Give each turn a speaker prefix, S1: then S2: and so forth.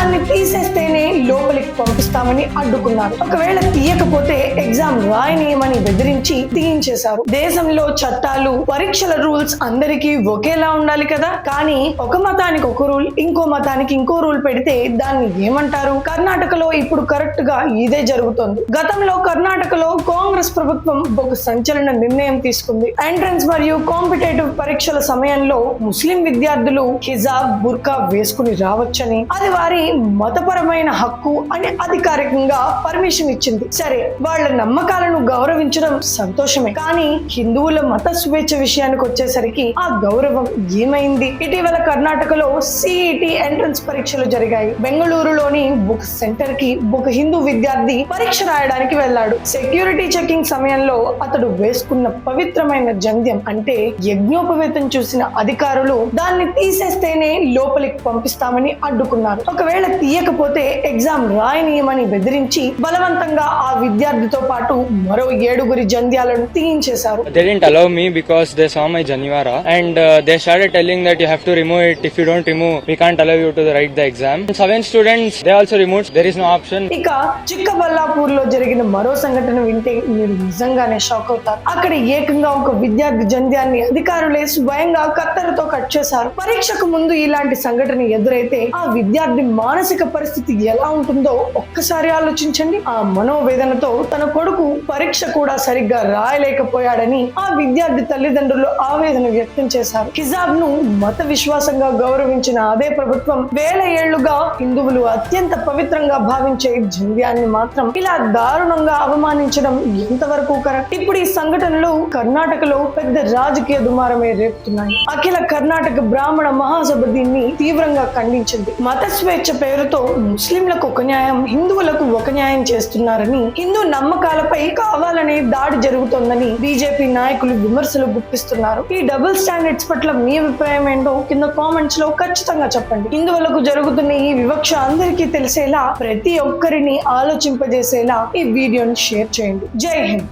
S1: దాన్ని తీసేస్తేనే లోపలికి పంపిస్తామని అడ్డుకున్నారు. ఒకవేళ తీయకపోతే ఎగ్జామ్ రాయనీయమని బెదిరించి తీయించేశారు. దేశంలో చట్టాలు, పరీక్షల రూల్స్ అందరికీ ఒకేలా ఉండాలి కదా, కానీ ఒక మతానికి ఒక రూల్, ఇంకో మతానికి ఇంకో రూల్ పెడితే దాన్ని ఏమంటారు? కర్ణాటకలో ఇప్పుడు కరెక్ట్ గా ఇదే జరుగుతుంది. గతంలో కర్ణాటకలో కాంగ్రెస్ ప్రభుత్వం ఒక సంచలన నిర్ణయం తీసుకుంది. ఎంట్రన్స్ మరియు కాంపిటేటివ్ పరీక్షల సమయంలో ముస్లిం విద్యార్థులు హిజాబ్, బుర్కా వేసుకుని రావచ్చని, అది వారి మతపరమైన హక్కు అని అధికారికంగా పర్మిషన్ ఇచ్చింది. సరే, వాళ్ళ నమ్మకాలను గౌరవించడం సంతోషమే, కానీ హిందువుల మత స్వేచ్ఛ విషయానికి వచ్చేసరికి ఆ గౌరవం ఏమైంది? ఇటీవల కర్ణాటకలో సిఇటి ఎంట్రన్స్ పరీక్షలు జరిగాయి. బెంగళూరులోని ఒక సెంటర్ కి ఒక హిందూ విద్యార్థి పరీక్ష రాయడానికి వెళ్ళాడు. సెక్యూరిటీ చెకింగ్ సమయంలో అతడు వేసుకున్న పవిత్రమైన జంధ్యం అంటే యజ్ఞోపవేతం చూసిన అధికారులు దాన్ని తీసేస్తేనే లోపలికి పంపిస్తామని అడ్డుకున్నారు. ఒకవేళ తీయకపోతే ఎగ్జామ్ రాయనీయమని బెదిరించి బలవంతంగా ఆ విద్యార్థితో పాటు మరో 7 జంధ్యాలను తీయించేశారు.
S2: They didn't allow me because they saw my Janivara and they started telling that you have to remove it. If you don't remove, we can't allow you to write the exam. 7 students they also removed. There is no option.
S1: ఇక చిక్కబల్లాపూర్ లో జరిగిన మరో సంఘటన వింటే మీరు నిజంగానే shock అవుతారు. అక్కడ ఏకంగా ఒక విద్యార్థి జంధ్యాన్ని అధికారులే స్వయంగా కత్తెరతో కట్ చేశారు. పరీక్షకు ముందు ఇలాంటి సంఘటన ఎదురైతే ఆ విద్యార్థి మానసిక పరిస్థితి ఎలా ఉంటుందో ఒక్కసారి ఆలోచించండి. ఆ మనోవేదనతో తన కొడుకు పరీక్ష కూడా సరిగ్గా రాయలేకపోయాడని ఆ విద్యార్థి తల్లిదండ్రులు ఆవేదన వ్యక్తం చేశారు. హిజాబ్ ను మత విశ్వాసంగా గౌరవించిన అదే ప్రభుత్వం వేల ఏళ్లుగా హిందువులు అత్యంత పవిత్రంగా భావించే జంధ్యాన్ని మాత్రం ఇలా దారుణంగా అవమానించడం ఎంతవరకు కరెక్ట్? ఇప్పుడు ఈ సంఘటనలు కర్ణాటకలో పెద్ద రాజకీయ దుమారమే రేపుతున్నాయి. అఖిల కర్ణాటక బ్రాహ్మణ మహాసభ దీన్ని తీవ్రంగా ఖండించింది. మత స్వేచ్ఛ పేరుతో ముస్లింలకు ఒక న్యాయం, హిందువులకు ఒక న్యాయం చేస్తున్నారని, హిందూ నమ్మకాలపై కావాలనే దాడి జరుగుతోందని బీజేపీ నాయకులు విమర్శలు గుప్పిస్తున్నారు. ఈ డబుల్ స్టాండర్డ్స్ పట్ల మీ అభిప్రాయం ఏంటో కింద కామెంట్స్ లో ఖచ్చితంగా చెప్పండి. హిందువులకు జరుగుతున్న ఈ వివక్ష అందరికీ తెలిసేలా, ప్రతి ఒక్కరిని ఆలోచింపజేసేలా ఈ వీడియోని షేర్ చేయండి. జై హింద్.